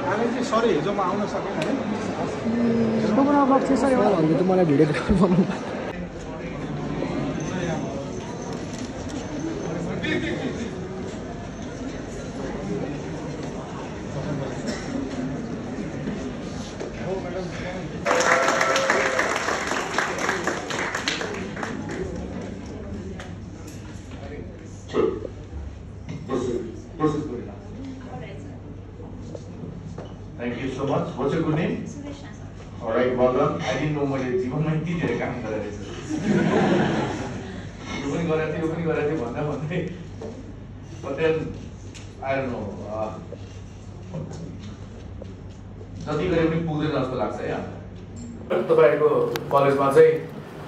हामी चाहिँ सरी हिजो म आउन सकेन है सर एउटा भन्नु त मलाई भिडियोग्राफर बनाउनु Thank you so much. What's your good name? Sudeshna sir. All right, well done. I didn't know मैले जीवनमा यति धेरै काम गरेर रहेछ यो पनि गरेको थिएँ भन्दा भन्दै but then I don't know जति गरे पनि पुग्दैन जस्तो लाग्छ है तपाईहरुको कलेजमा चाहिँ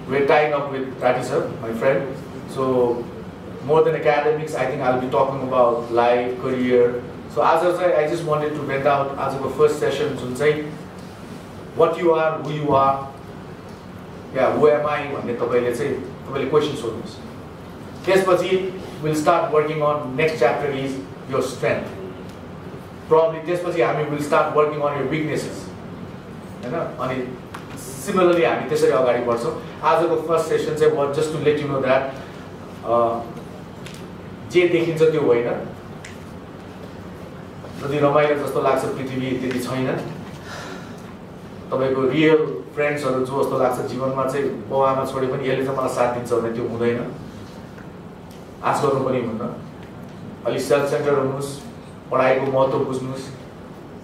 we're tying up with Rati sir, my friend. So more than academics, I think I'll be talking about life, career. So as I just wanted to vent out as of a first session, so say what you are, who you are, yeah, who am I? And let's say questions on this. Yes, but we'll start working on next chapter is your strength. Probably this but we'll start working on your weaknesses. You know, similarly, I mean, this is as of the first session, say what just to let you know that जति रमाइलो जस्तो लाग्छ पृथ्वी त्यति छैन तपाईको real फ्रेन्ड्सहरु जो जस्तो लाग्छ जीवनमा चाहिँ बाउआमा छोडे पनि यसले चाहिँ मलाई साथ दिन्छ भने त्यो हुँदैन आश गर्नु पनि हुन्न अलि सेल्फ सेन्टर हुनुस् पढाइको महत्त्व बुझ्नुस्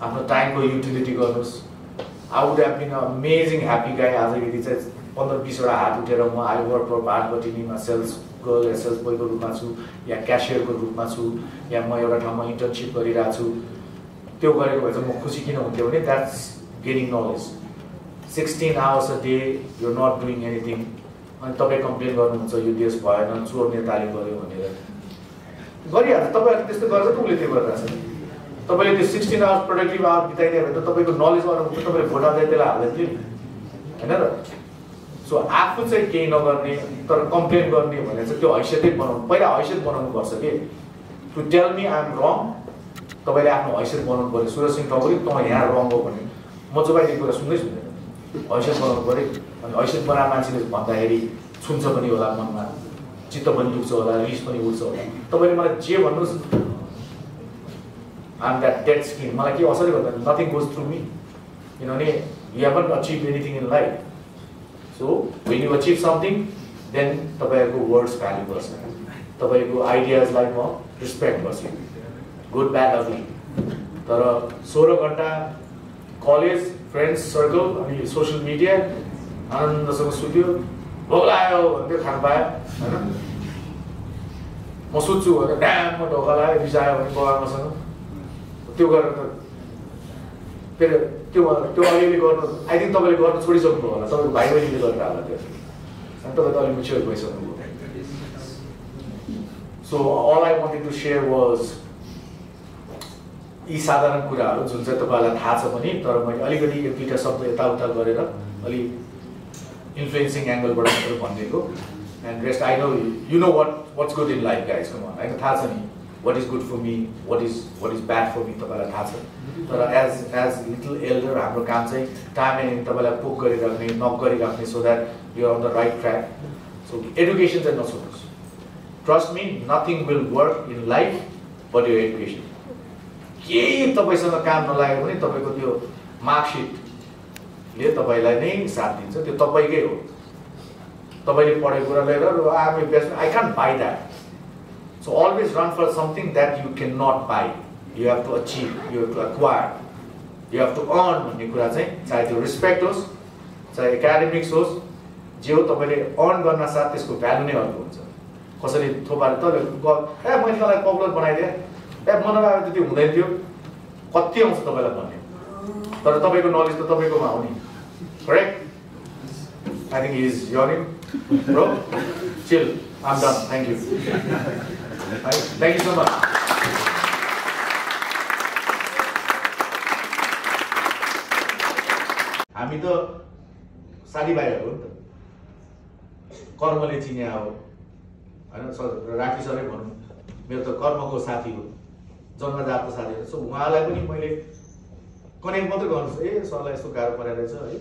आफ्नो टाइमको युटिलिटी गर्नुस् I would have been amazing happy guy आज यदि चाहिँ 15-20 वटा हात उठेर म आई वर्क फर भारतबटिनीमा सेल्स गर्ल या सेल्स बोयको रूपमा छु या क्याशियरको रूपमा छु या म एउटा ठाउँमा इन्टर्नशिप गरिरहेको छु त्यो गरेको भए चाहिँ म खुसी किन हुन्थ्यो भने that's gaining knowledge 16 hours a day you're not doing anything अनि तपाई कम्प्लेन गर्नुहुन्छ यो देश भएन चोर नेताले गर्यो भनेर गरिहाल्छ तपाईहरु त्यस्तो गर्छ त उले त्यो गरिरहेछ तपाईले त्यो 16 hours प्रोडक्टिभ आवर बिताइदिए भने त तपाईको नलेजबाट हुन्छ तपाईले भोट हाल्दै त्यसलाई हाल्दै थियो हैन र सो आफू चाहिँ केही नगर्ने तर कम्प्लेन गर्ने भने चाहिँ त्यो हैसियतै बनाउनु पहिला हैसियत बनाउनु पर्छ के to tell me I am wrong तपाईले आफ्नो हैसियत बनाउनु पर्यो सुरज सिंह ठकुरी त यहाँ रङ हो भने म चाहिँ कुरा सुन्दै सुन्दैन हैसियत बनाउनु पर्यो अनि हैसियत बनाए मान्छेले भन्दाखेरि छुन्छ पनि होला मनमा चित्त पनि दुख्छ होला रिस पनि उठ्छ होला तपाईले मलाई जे भन्नुस् I am that dead skin मलाई के असर गर्दैन नथिङ गोज थ्रु मी किनभने you haven't achieve anything in life so when you achieve something then तपाईहरुको वर्ड्स भ्यालु गर्छ तपाईको आइडियाजलाई म रिस्पेक्ट गर्छु गुड ब्याड अग्ली तर 16 घण्टा कलेज फ्रेन्ड्स सर्कल अनि सोशल मिडिया आनन्दसँग सुत्यो भोक लाग्यो भन्दै खान पायो हैन म सुत्छु भने ड्याम म ढोका लाग्यो बिसायो भने बाबासँग त्यो गरेर त फेरि त्यो अलिअलि गर्नु आई थिङ्क तपाईँले गर्नु छोडिसक्नुभयो होला तपाईँको भाइ बहिनीले गरेर होला त्यो अनि तपाईँ त अलिक म्याच्योर भइसक्नुभयो so all I wanted to share was यी साधारण कुराहरू जुन चाहिँ तपाईँलाई थाहा छ पनि तर मैले अलिकति एक दुईवटा शब्द यताउता गरेर अलि इन्फ्लुएन्सिङ एङ्गलबाट मात्र भनिदिएको and rest I know you know what's good in life guys कम होइन थाहा छ नि what is good for me, what is bad for me तपाईलाई थाहा छ तर as little elder हाम्रो काम चाहिँ टाइम एन्ड तपाईलाई पुक गरिराख्ने नक गरिराख्ने so that you are on the right track so education चाहिँ नछोड्नुस् trust me nothing will work in life but your education केही तपाईसँग काम नलाग्यो भने तपाईको त्यो मार्कसिटले तपाईलाई नै साथ दिन्छ त्यो तपाईकै हो तपाईले पढेको कुरा लिएर I can't by that So always run for something that you cannot buy. You have to achieve, you have to acquire, you have to earn भन्ने कुरा चाहिँ चाहे त्यो रिस्पेक्ट होस् चाहे एकाडेमिक्स होस् जे हो तपाईले अर्न गर्न साथ त्यसको भ्यालु नै अर्को हुन्छ कसरी थोपाले मैले तँलाई पपुलर बनाइदिएँ म नभए त त्यो हुँदैन थियो कति आउँछ तपाईलाई भन्ने तर तपाईको नलेज त तपाईकोमा हो नि correct I think is earning bro chill I am done thank you Thank you so much. हामी त साथीभाइहरू हो नि त कर्मले चिन्या हो हैन राठी सरै भनौँ मेरो त कर्मको साथी हो जन्मजातको साथी हो सो उहाँलाई पनि मैले कनेक्ट मात्रै गर्नुहोस् ए सरलाई यस्तो गाह्रो परेको रहेछ है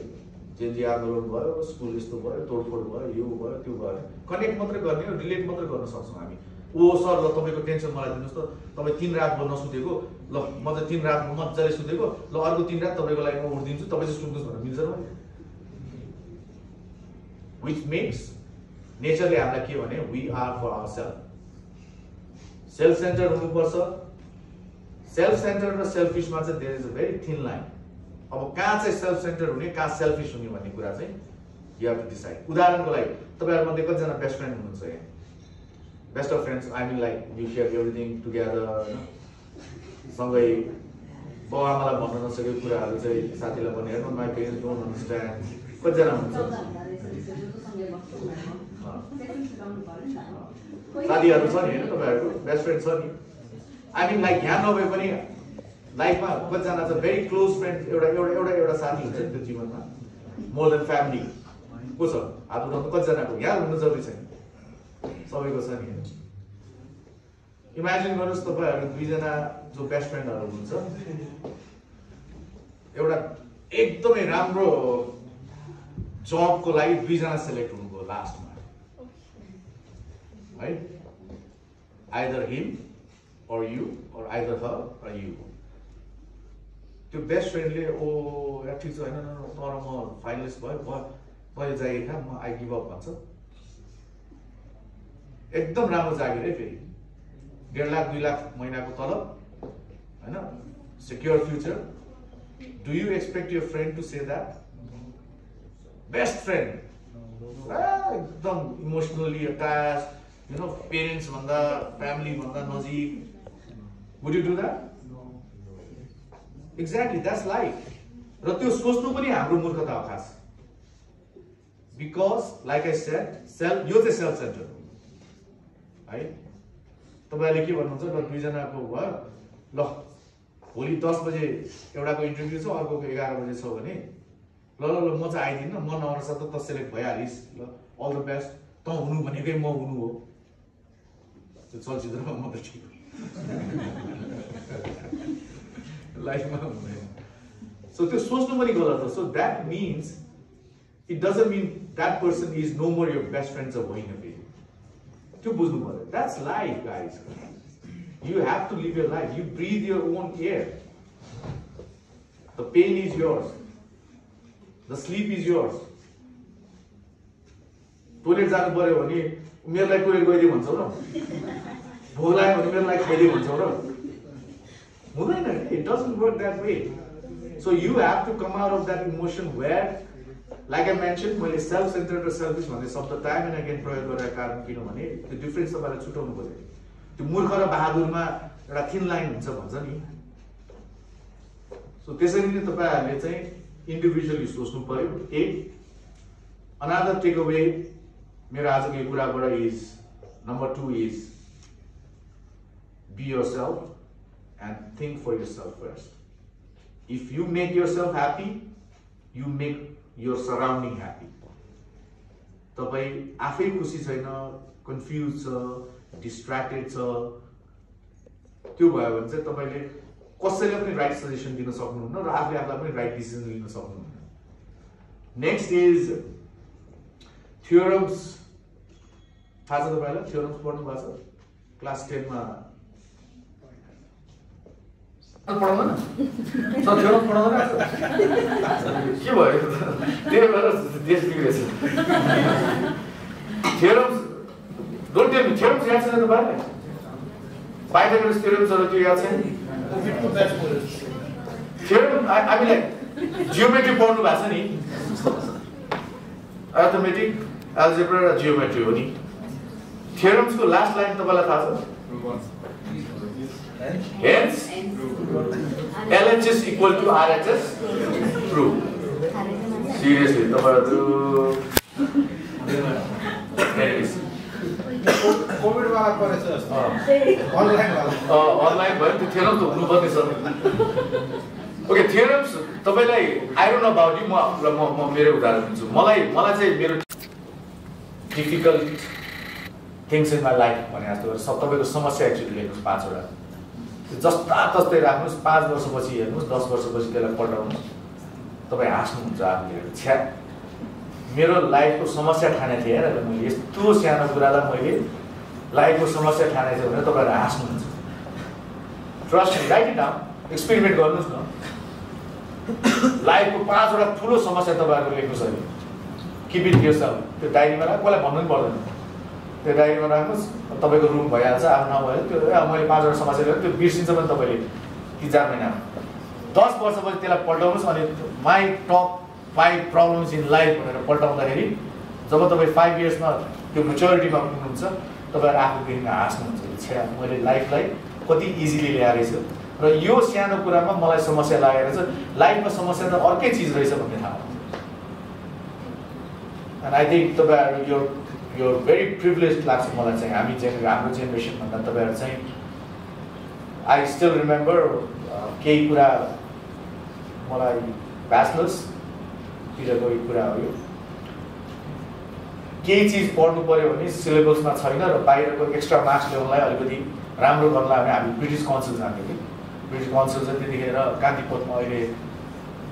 जेनजी आन्दोलन भयो स्कुल यस्तो भयो तोडफोड भयो यो भयो त्यो भयो कनेक्ट मात्रै गर्ने हो रिलेट मात्रै गर्न सक्छौँ हामी ओ सर ल तपाईँको टेन्सन मलाई दिनुहोस् त तपाईँ 3 रात भयो नसुतेको ल म चाहिँ 3 रात मजाले सुतेको ल अर्को 3 रात तपाईँको लागि म उठिदिन्छु तपाईँ चाहिँ सुत्नुहोस् भनेर मिल्छ र विच मेक्स नेचरले हामीलाई के भने we are for our self centred हुनुपर्छ सेल्फ सेन्टर्ड र सेल्फिसमा चाहिँ there is a very thin line अब कहाँ चाहिँ सेल्फ सेन्टर्ड हुने कहाँ सेल्फिस हुने भन्ने कुरा चाहिँ यु हेभ टु डिसाइड उदाहरणको लागि तपाईँहरू मध्ये कतिजना बेस्ट फ्रेन्ड हुनुहुन्छ यहाँ best of friends I mean like you share everything together होइन सँगै बाउ आमालाई भन्न नसकेको कुराहरू चाहिँ साथीलाई भने हेर्नु माई पेरेन्ट्स डोन्ट अन्डरस्ट्यान्ड कतिजना हुन्छ साथीहरू छ नि होइन तपाईँहरूको बेस्ट फ्रेन्ड छ नि आई मिन लाइक यहाँ नभए पनि लाइफमा कतिजना चाहिँ भेरी क्लोज फ्रेन्ड एउटा साथी हुन्छ नि त्यो जीवनमा मोर देन फ्यामिली को छ हात उठाउनु कतिजनाको यहाँ हुनु जरुरी छैन सबैको छ नि इमेजिन गर्नुहोस् तपाईँहरू दुईजना जो बेस्ट फ्रेन्डहरू हुन्छ एउटा एकदमै राम्रो जबको लागि दुईजना सेलेक्ट हुनुभयो लास्टमा है either him or you or either her or you त्यो बेस्ट फ्रेन्डले ओ ठिक छ होइन तर म फाइनलिस्ट भयो मैले जागिर खा म आई गिभ अप भन्छ एकदम राम्रो जागिर है फेरि 1.5 लाख 2 लाख महिनाको तलब होइन secure future do you expect your friend to say that best friend एकदम emotionally attach you know parents भन्दा फ्यामिली भन्दा नजिक would you do that exactly that's life र त्यो सोच्नु पनि हाम्रो मूर्खता हो खास because like I said self यो चाहिँ सेल्फ सेन्टर है तपाईले के भन्नुहुन्छ ल दुईजनाको भयो ल भोलि 10 बजे एउटाको इन्टरभ्यु छ अर्कोको 11 बजे छ भने ल ल ल म चाहिँ आइदिन्न म नआउन सक्दा त सेलेक्ट भइहालिस् ल अल द बेस्ट त हुनु भनेकै म हुनु हो त्यो चलचित्रमा म त ठिक लाइफमा हुँदैन सो त्यो सोच्नु पनि गलत हो so that means it doesn't mean that person is no more your best friend चाहिँ होइन फेरि त्यो बुझ्नु पर्यो that's life guys you have to live your life you breathe your own air the pain is yours the sleep is yours toilet जानु पर्यो भने मेरो लागि टोइलेट गइदियो भन्छौ र भोक लाग्यो भने मेरो लागि खाइदियो भन्छौ र हुँदैन it doesn't work that way so you have to come out of that emotion where like I mention मैले सेल्फ सेन्टर्ड र सेल्फिस भन्ने शब्द टाइम एन्ड अगेन प्रयोग गरेको कारण किनभने त्यो डिफरेन्स तपाईँलाई छुट्याउनु पर्यो त्यो मूर्ख र बहादुरमा एउटा थिन लाइन हुन्छ भन्छ नि सो त्यसरी नै तपाईँहरूले चाहिँ इन्डिभिजुअली सोच्नु पर्यो एक अनदर टेक अवे मेरो आजको यो कुराबाट is number 2 is be yourself and think for yourself first. If you make yourself happy, you make your surrounding happy. तपाईं आफै खुसी छैन कन्फ्युज छ डिस्ट्र्याक्टेड छ त्यो भयो भने चाहिँ तपाईले कसैलाई पनि राइट सजेसन दिन सक्नुहुन्न र आफूले आफूलाई पनि राइट डिसिजन लिन सक्नुहुन्न नेक्स्ट इज थ्योरम्स थाहा छ तपाईलाई थ्योरम्स पढ्नु भएको छ क्लास 10 मा पढाउँदैन थ्योरम्स पढाउँदैन के भयो त्यही भएर देश बिग्रेछ theorems don't tell me theorems याद छैन तपाईलाई पाइथागोरस थ्योरम्सहरु त्यो याद छैन theorem I mean like geometry पढ्नु भएको छ नि अर्थमेटिक एल्जेब्रा र जियोमेट्री हो नि थ्योरम्सको लास्ट लाइन तपाईलाई थाहा छ hence LHS equal to RHS true seriously तपाईहरु कोभिड वाला परेछ जस्तो अनलाइन भयो त्यो थ्योरम्स हुनु पर्ने छ ओके थ्योरम्स तपाईलाई I don't know about you म मेरो उदाहरण दिन्छु मलाई चाहिँ मेरो difficult things in my life भने जस्तो सब तपाईको समस्या एक्चुअली लेख्नुस् 5 वटा जस्ता तस्तै राख्नुहोस्, 5 वर्षपछि हेर्नुहोस्, 10 वर्षपछि त्यसलाई पल्टाउनुहोस्, तपाईँ हाँस्नुहुन्छ आफूले। छ्या, मेरो लाइफको समस्या ठाने थिएँ यार, मैले यस्तो सानो कुरालाई मैले लाइफको समस्या ठानेको थियो भने तपाईँहरू हाँस्नुहुन्छ। Trust me, write it down, experiment गर्नुहोस् न। लाइफको 5वटा ठुलो समस्या तपाईँहरूको लेख्नुहोस् अहिले, किप इट योरसेल्फ। त्यो डायरीमा राख, कसलाई भन्नु पनि पर्दैन, त्यो डायरीमा राख्नुहोस्, तपाईँको रुम भइहाल्छ। आफ्नो नभएर त्यो मैले 5वटा समस्या गरेँ, त्यो बिर्सिन्छ पनि तपाईँले 3-4 महिनामा। 10 वर्षपछि त्यसलाई पल्टाउनुहोस्, अनि my top 5 problems in life भनेर पल्टाउँदाखेरि जब तपाईँ 5 इयर्समा त्यो मेच्योरिटीमा पुग्नुहुन्छ, तपाईँहरू आफूदेखि हाँस्नुहुन्छ। छ्या, मैले लाइफलाई कति इजिली ल्याएर छु र यो सानो कुरामा मलाई समस्या लागेर छ। लाइफमा समस्या त अर्कै चिज रहेछ भन्ने थाहा हुन्छ। एन्ड आई थिङ्क तपाईँहरू यो भेरी प्रिभिलेज लाग्छ मलाई चाहिँ। हाम्रो जेनेरेसनभन्दा तपाईँहरू चाहिँ, आई स्टिल रिमेम्बर केही कुरा मलाई ब्याचलर्सतिरको कुरा हो यो। केही चिज पढ्नु पऱ्यो भने सिलेबसमा छैन र बाहिरको एक्स्ट्रा मार्क्स ल्याउनलाई अलिकति राम्रो गर्नलाई भने हामी ब्रिटिस काउन्सिल जान्थ्यौँ कि। ब्रिटिस काउन्सिल चाहिँ त्यतिखेर कान्तिपथमा अहिले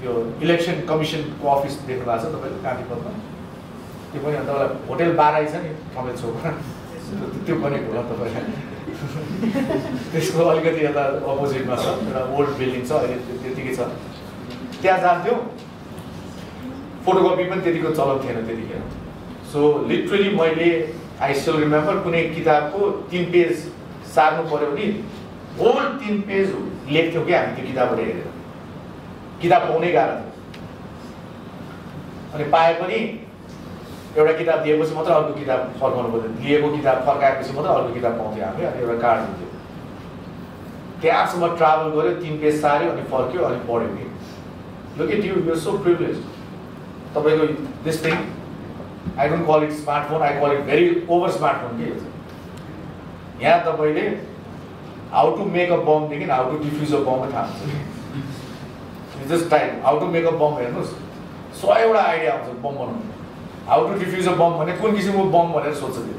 त्यो इलेक्सन कमिसनको अफिस देख्नु भएको छ तपाईँले कान्तिपथमा? त्यो पनि तपाईँलाई होटेल बाराई छ नि ठमेल छेउमा, त्यो बनेको होला तपाईँलाई। त्यसको अलिकति यता अपोजिटमा छ, एउटा ओल्ड बिल्डिङ छ, अहिले त्यतिकै छ। त्यहाँ जान्थ्यौँ, फोटोकपी पनि त्यतिको चलन थिएन त्यतिखेर। सो लिटरली मैले आई स्टिल रिमेम्बर कुनै किताबको 3 पेज सार्नु पऱ्यो भने होल 3 पेज लेख्थ्यौँ कि हामी त्यो किताबबाट हेरेर। किताब पाउनै गाह्रो थियो, अनि पाए पनि एउटा किताब दिएपछि मात्र अर्को किताब फर्काउनु पर्थ्यो, दिएको किताब फर्काएपछि मात्र अर्को किताब पाउँथ्यो हामीले, अनि एउटा कार्ड हुन्थ्यो। त्यहाँसम्म ट्राभल गऱ्यो, 3 पेज सार्यो, अनि फर्क्यो, अनि पढ्यो कि। Look at you, you are so privilege. तपाईँको this thing, I don't call it smartphone, I call it very over smartphone के। यहाँ तपाईँले हाउ टु मेक अ बमदेखि how to defuse a bomb थाहा हुन्छ। Just time how to make a bomb हेर्नुहोस्, 100वटा idea आउँछ बम बनाउनु। How to defuse a bomb भने कुन किसिमको बम भनेर सोध्छ त्यो।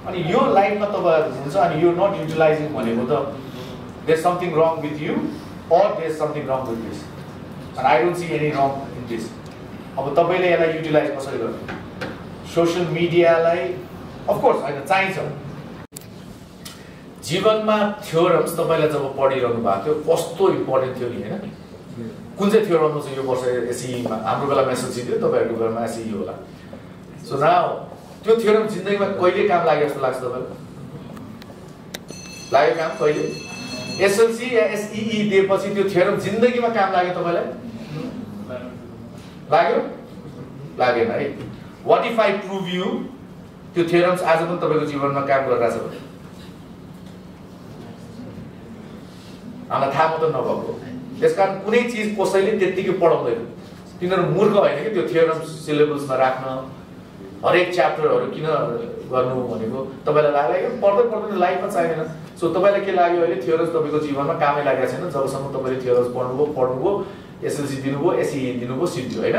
अनि यो लाइफमा तपाईँहरू हुन्छ, अनि यो नट युटिलाइजिङ भनेको त there something wrong with you or there something wrong with this, and I don't see any wrong in this. अब तपाईँले यसलाई युटिलाइज कसरी गर्नु? सोसियल मिडियालाई अफकोर्स होइन चाहिन्छ। जीवनमा थ्योरम्स तपाईँलाई जब पढिरहनु भएको थियो कस्तो इम्पोर्टेन्ट थियो नि, होइन? कुन चाहिँ थ्योरम चाहिँ यो वर्ष एसईमा हाम्रो बेलामा एसएलसी थियो, तपाईँहरूको बेलामा एसई होला। सो नाउ त्यो थ्योरम जिन्दगीमा कहिले काम लाग्यो जस्तो लाग्छ तपाईँलाई? लाग्यो काम कहिले? एसएलसी या एसई दिएपछि त्यो थ्योरम जिन्दगीमा काम लाग्यो तपाईँलाई? लाग्यो? लागेन है। What if I prove you त्यो थ्योरम्स आज पनि तपाईँको जीवनमा काम गरिरहेछ भने? हामीलाई थाहा मात्र नभएको। त्यसकारण कुनै चिज कसैले त्यत्तिकै पढाउँदैन, तिनीहरू मूर्ख होइन कि त्यो थ्योरम सिलेबसमा राख्न, हरेक च्याप्टरहरू किन गर्नु भनेको तपाईँलाई लाग्यो पढ्दै पढ्दै लाइफमा चाहिँदैन। सो तपाईँलाई के लाग्यो अहिले थ्योरम्स तपाईँको जीवनमा कामै लागेको छैन जबसम्म तपाईँले थ्योरम्स पढ्नुभयो, एसएलसी दिनुभयो, एसई दिनुभयो, सिद्धियो, होइन?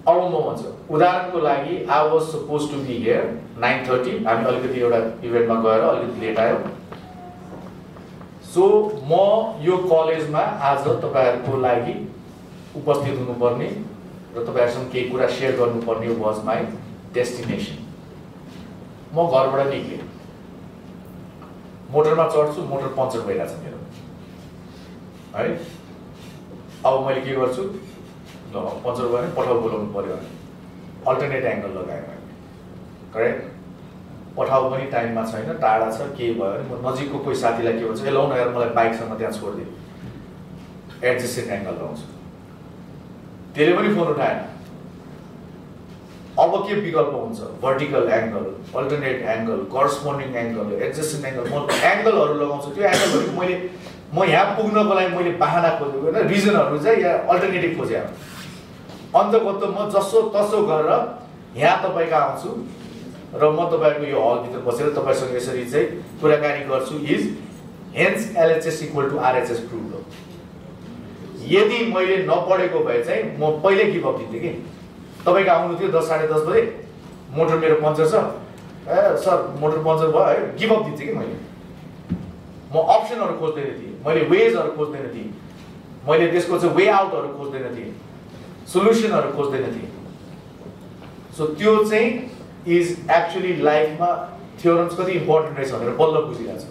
अब म भन्छु उदाहरणको लागि I was suppose to be here 9:30, हामी अलिकति एउटा इभेन्टमा गएर अलिकति लेट आयो। सो म यो कलेजमा आज तपाईँहरूको लागि उपस्थित हुनुपर्ने र तपाईँहरूसँग केही कुरा सेयर गर्नुपर्ने वाज माई डेस्टिनेसन। म घरबाट निक्लेँ, मोटरमा चढ्छु, मोटर पङ्चर भइरहेछ मेरो, है? अब मैले के गर्छु? ल पङ्चर भयो भने पठाउ बोलाउनु पऱ्यो भने अल्टरनेट एङ्गल लगाएँ मैले, करेक्ट? पठाउ पनि टाइममा छैन, टाढा छ, के भयो भने म नजिकको कोही साथीलाई के भन्छ, ए लौ न यार मलाई बाइकसँग त्यहाँ छोडिदियो, एडजस्टेन्ट एङ्गल लगाउँछु। त्यसले पनि फोन उठाएन। अब के विकल्प हुन्छ? Vertical angle, alternate angle, corresponding angle, adjacent angle, म एङ्गलहरू लगाउँछु। त्यो एङ्गलहरू म यहाँ पुग्नको लागि मैले बाहना खोजेको होइन, रिजनहरू चाहिँ यहाँ अल्टरनेटिभ खोजेँ। अन्तगत म जसो तसो गरेर यहाँ तपाईँको आउँछु र म तपाईँहरूको यो हलभित्र बसेर तपाईँसँग यसरी चाहिँ कुराकानी गर्छु। Is hence LHS equal to RHS prove हो। यदि मैले नपढेको भए चाहिँ म पहिल्यै गिभअप दिन्थेँ कि तपाईँको आउनु थियो 10 साढे 10 बजे, मोटर मेरो पङ्चर छ, ए सर मोटर पङ्चर भयो है, गिभअप दिन्थेँ कि मैले। म अप्सनहरू खोज्दैन थिएँ, मैले वेजहरू खोज्दैन थिएँ, मैले त्यसको चाहिँ वे आउटहरू खोज्दैन थिएँ, सोल्युसनहरू खोज्दैन थिएँ। सो त्यो चाहिँ इज एक्चुअली लाइफमा थियोरम्स कति इम्पोर्टेन्ट रहेछ भनेर बल्ल बुझिरहेको छु।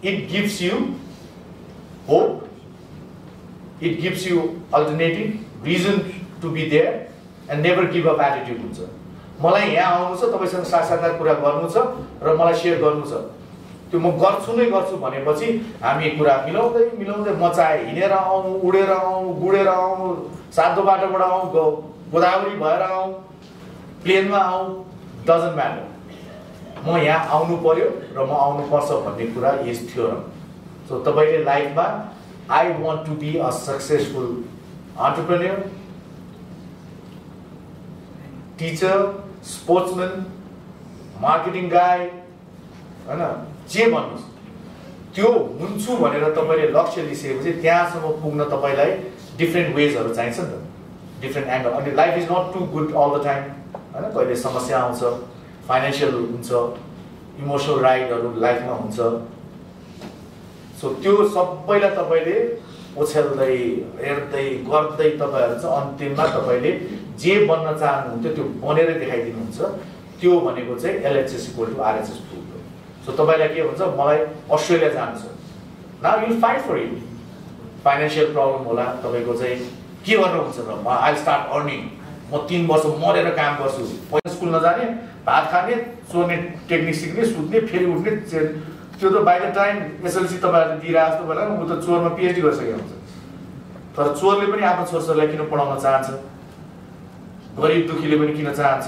It gives you hope, it gives you alternative reason to be there and never give up attitude हुन्छ। मलाई यहाँ आउनु छ, तपाईँसँग साक्षात्कार कुरा गर्नु छ र मलाई सेयर गर्नु छ, त्यो म गर्छु नै गर्छु भनेपछि हामी कुरा मिलाउँदै मिलाउँदै म चाहे हिँडेर आउँ, उडेर आउँ, गुडेर आउँ, सातो बाटोबाट आउँ, गोदावरी भएर आउँ, प्लेनमा आउँ, डजन्ट म्याटर, म यहाँ आउनु पर्यो र म आउनुपर्छ भन्ने कुरा इज थियोरम। सो तपाईँले लाइफमा I want to be a successful entrepreneur, teacher, sportsman, marketing guy, होइन, जे भन्नुहोस् त्यो हुन्छु भनेर तपाईँले लक्ष्य लिइसकेपछि त्यहाँसम्म पुग्न तपाईँलाई डिफ्रेन्ट वेजहरू चाहिन्छ नि त, डिफ्रेन्ट एङ्गल। अनि life is not too good all the time, होइन, कहिले समस्या आउँछ, फाइनेन्सियल हुन्छ, इमोसनल राइडहरू लाइफमा हुन्छ। सो त्यो सबैलाई तपाईँले ओछ्याल्दै हेर्दै गर्दै तपाईँहरू चाहिँ अन्तिममा तपाईँले जे बन्न चाहनुहुन्थ्यो त्यो बनेर देखाइदिनुहुन्छ। त्यो भनेको चाहिँ LHS = RHS टुल हो। सो तपाईँलाई के भन्छ, मलाई अस्ट्रेलिया जानु छ, now you fight for it. Financial problem होला, तपाईँको चाहिँ के गर्नुहुन्छ र म आई स्टार्ट अर्निङ, म 3 वर्ष मरेर काम गर्छु, पैसा स्कुल नजाने, भात खाने, चोर्ने टेक्निक सिक्ने, सुत्ने, फेरि उठ्ने, त्यो त बाई द टाइम SLC तपाईँहरूले दिइरहेको जस्तो बेला ऊ त चोरमा PhD गरिसकेको हुन्छ। तर चोरले पनि आफ्नो छोराछोरीलाई किन पढाउन चाहन्छ, गरिब दुखीले पनि किन चाहन्छ,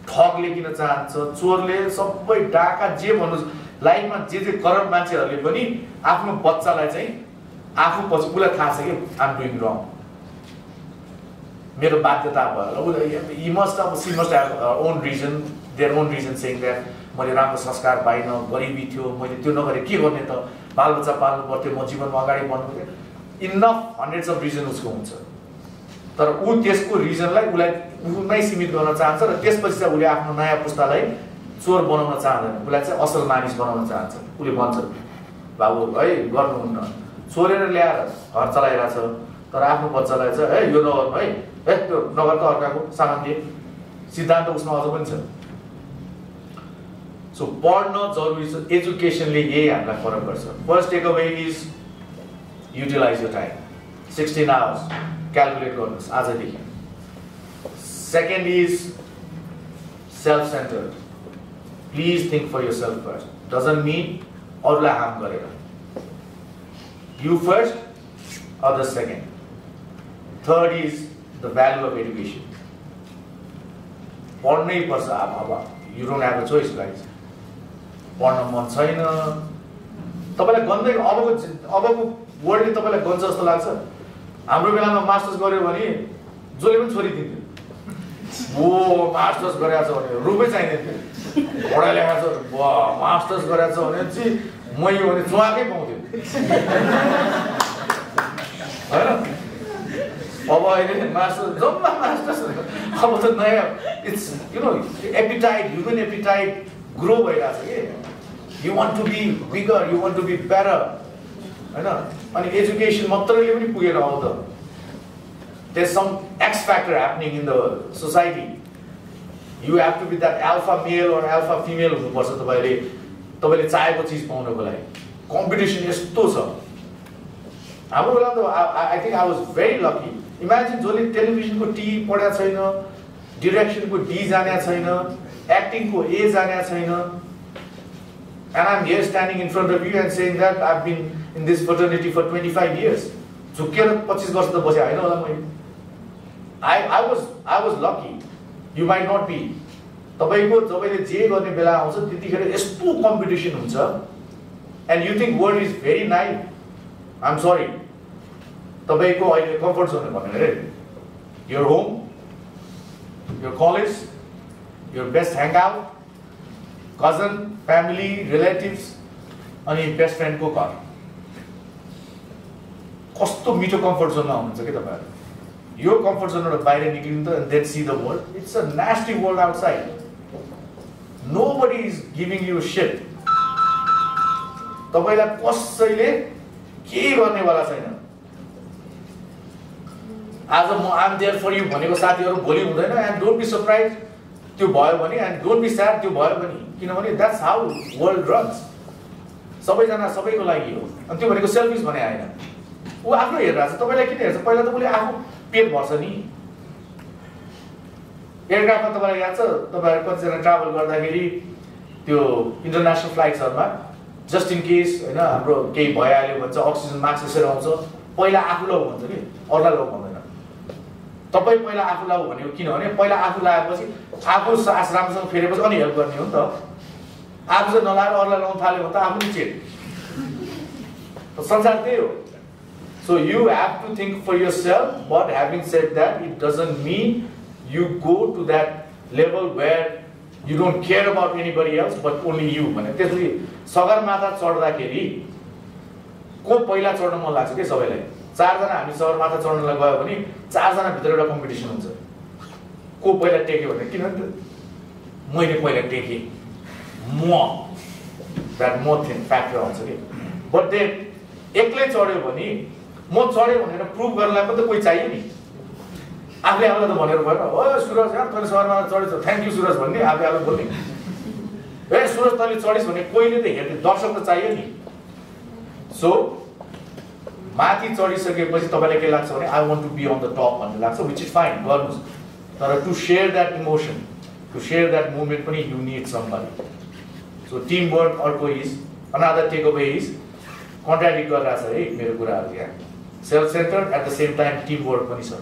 ठगले किन चाहन्छ, चोरले, सबै डाका जे भन्नुहोस्, लाइफमा जे करप्ट मान्छेहरूले पनि आफ्नो बच्चालाई चाहिँ आफू पछि उसलाई थाहा छ कि आम डुइङ रङ, मेरो बाध्यता भयो, he must have, she must have own reason, their own reason saying that मैले राम्रो संस्कार पाइनँ, गरिबी थियो, मैले त्यो नगरे के गर्ने त, बालबच्चा पाल्नु पर्थ्यो, म जीवनमा अगाडि बढ्नु पर्थ्यो, इनफ हन्ड्रेड्स अफ रिजन उसको हुन्छ। तर ऊ त्यसको रिजनलाई उसलाई सीमित गर्न चाहन्छ र त्यसपछि चाहिँ उसले आफ्नो नयाँ पुस्तालाई चोर बनाउन चाहँदैन, उसलाई चाहिँ असल मानिस बनाउन चाहन्छ। उसले भन्छ बाबु है गर्नुहुन्न, चोरेर ल्याएर घर चलाइरहेको छ, तर आफ्नो बच्चालाई चाहिँ है यो नगर्नु है, त्यो नगर त अर्काको सामान दिए, सिद्धान्त उसमा अझ पनि छ। सो पढ्न जरुरी छ, एजुकेसनले यही हामीलाई फरक गर्छ। First take away is utilise your time, 16 hours calculate गर्नुहोस् आजदेखि। Second is self centred, please think for yourself first, doesn't mean अरूलाई हार्म गरेर, you first, other second. Third is the value of education, पढ्नै पर्छ। अब you don't have a choice guys, पढ्न मन छैन तपाईँलाई गन्दै, अबको वर्ल्डले तपाईँलाई गन्छ जस्तो लाग्छ। हाम्रो बेलामा मास्टर्स गर्यो भने जसले पनि छोरी दिन्थ्यो, ओ मास्टर्स गरेको छ भने रुपै चाहिँदैन थियो, पढा लेखा छ मास्टर्स गरेको छ भने चाहिँ मै भने चुवाकै पाउँथ्यो, होइन। अब अहिले मास्टर्स जम्मा मास्टर्स, अब त नयाँ it's you know appetite, human appetite grow भइरहेको छ कि, you want to be bigger, you want to be better, होइन। अनि एजुकेसन मात्रैले पनि पुगेन, आउँछ there's some X factor happening in the society. You have to be that alpha male or alpha female हुनुपर्छ तपाईँले चाहेको चिज पाउनको लागि। कम्पिटिसन यस्तो छ हाम्रो बेलामा त। I think I was very lucky. Imagine जसले टेलिभिजनको टी पढाएको छैन, डिरेक्सनको डी जानेको छैन, एक्टिङको ए जानेको छैन, and I'm here standing in front of you and saying that I've been in this fraternity for 25 years. झुकेर 25 वर्ष त बसे होइन होला मैले। I was lucky. You might not be. तपाईको तपाईले जे गर्ने बेला आउँछ त्यतिखेर यस्तो कम्पिटिसन हुन्छ, and you think world is very nice. I'm sorry. तपाईको अहिले कम्फर्ट जोन भनेर your home, your college, your best hangout, cousin, family, relatives, अनि बेस्ट फ्रेन्डको घर, कस्तो मिठो कम्फर्ट जोनमा हुनुहुन्छ कि तपाईहरु। यो कम्फर्ट जोनबाट बाहिर निक्लिनु त, and then see the world. It's a nasty world outside. Nobody is giving you shit. तपाईलाई कसैले केही गर्नेवाला छैन। आज म आम देयर फर यु भनेको साथीहरू भोलि हुँदैन, एन्ड डोन्ट बी सरप्राइज त्यो भयो भने, एन्ड डोन्ट बी स्याड त्यो भयो भने, किनभने द्याट्स हाउ वर्ल्ड रन्स। सबैजना सबैको लागि हो, अनि त्यो भनेको सेल्फिस भने आएन। ऊ आफ्नो हेरिरहेको छ, तपाईँलाई किन हेर्छ? पहिला त उसले आफू पेट भर्छ नि। एयरक्राफ्टमा तपाईँलाई याद छ, तपाईँहरू कतिजना ट्राभल गर्दाखेरि त्यो इन्टरनेसनल फ्लाइट्सहरूमा जस्ट इन केस होइन हाम्रो केही भइहाल्यो भन्छ, अक्सिजन मास्क यसरी आउँछ, पहिला आफू लौ भन्छ कि अरूलाई लौ भन्दैन। तपाईँ पहिला आफू लाऊ भनेको किनभने पहिला आफू लगाएपछि आफू सास राम्रोसँग फेरेपछि अनि हेल्प गर्ने हो नि त। आफू चाहिँ नलाएर अरूलाई लाउनु थाल्यो भने त आफू नि चेट। संसार त्यही हो। So you have to think for yourself, but having said that it doesn't mean you go to that level where you don't care about anybody else but only you भने। त्यसपछि सगरमाथा चढ्दाखेरि को पहिला चढ्न मन लाग्छ कि सबैलाई? 4 जना हामी सगरमाथा चढ्नलाई गयो भने 4 जना भित्र एउटा कम्पिटिसन हुन्छ, को पहिला टेक्यो भने। किनभने मैले पहिला टेकेँ, म द्याट म थिङ फ्याक्टर आउँछ कि। बट देन एक्लै चढ्यो भने म चढ्यो भनेर प्रुभ गर्नलाई पनि त कोही चाहियो नि। आफूले आफूलाई त भनेर भएन, ओ सुरज यार तैँले सगरमाथा चढेछ, थ्याङ्क यू सुरज भन्ने, आफूले आफूले बोल्ने। ए सुरज तैँले चढिस् भने कोहीले त हेर्ने, दर्शक त चाहियो नि। सो माथि चढिसकेपछि तपाईँलाई के लाग्छ भने I want to be on the top भन्ने लाग्छ, विच इज फाइन, गर्नुहोस्। तर to share that emotion, to share that movement पनि you need somebody. So team work अर्को is another take away is contradict गरिरहेको छ है मेरो कुराहरू यहाँ। Self centre at the same time team work पनि छ।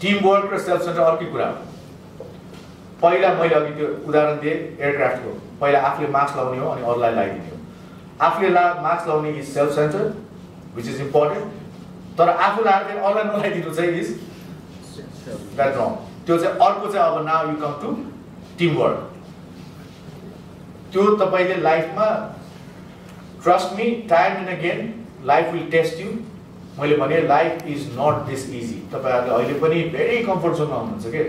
टिम वर्क र सेल्फ सेन्टर अर्कै कुरा हो। पहिला मैले अघि त्यो उदाहरण दिएँ एयरक्राफ्टको, पहिला आफूले मास्क लाउने हो अनि अरूलाई लगाइदिने हो। आफूले मास्क लाउने is self centre which is important, तर आफू लगाएर फेरि अरूलाई नलाइदिनु चाहिँ इज द्याट रङ। त्यो चाहिँ अर्को चाहिँ अब now you come to team work. त्यो तपाईँले लाइफमा trust me time and again life will test you. मैले भने life is not this easy. तपाईँहरूले अहिले पनि भेरी कम्फर्ट जोनमा हुनुहुन्छ कि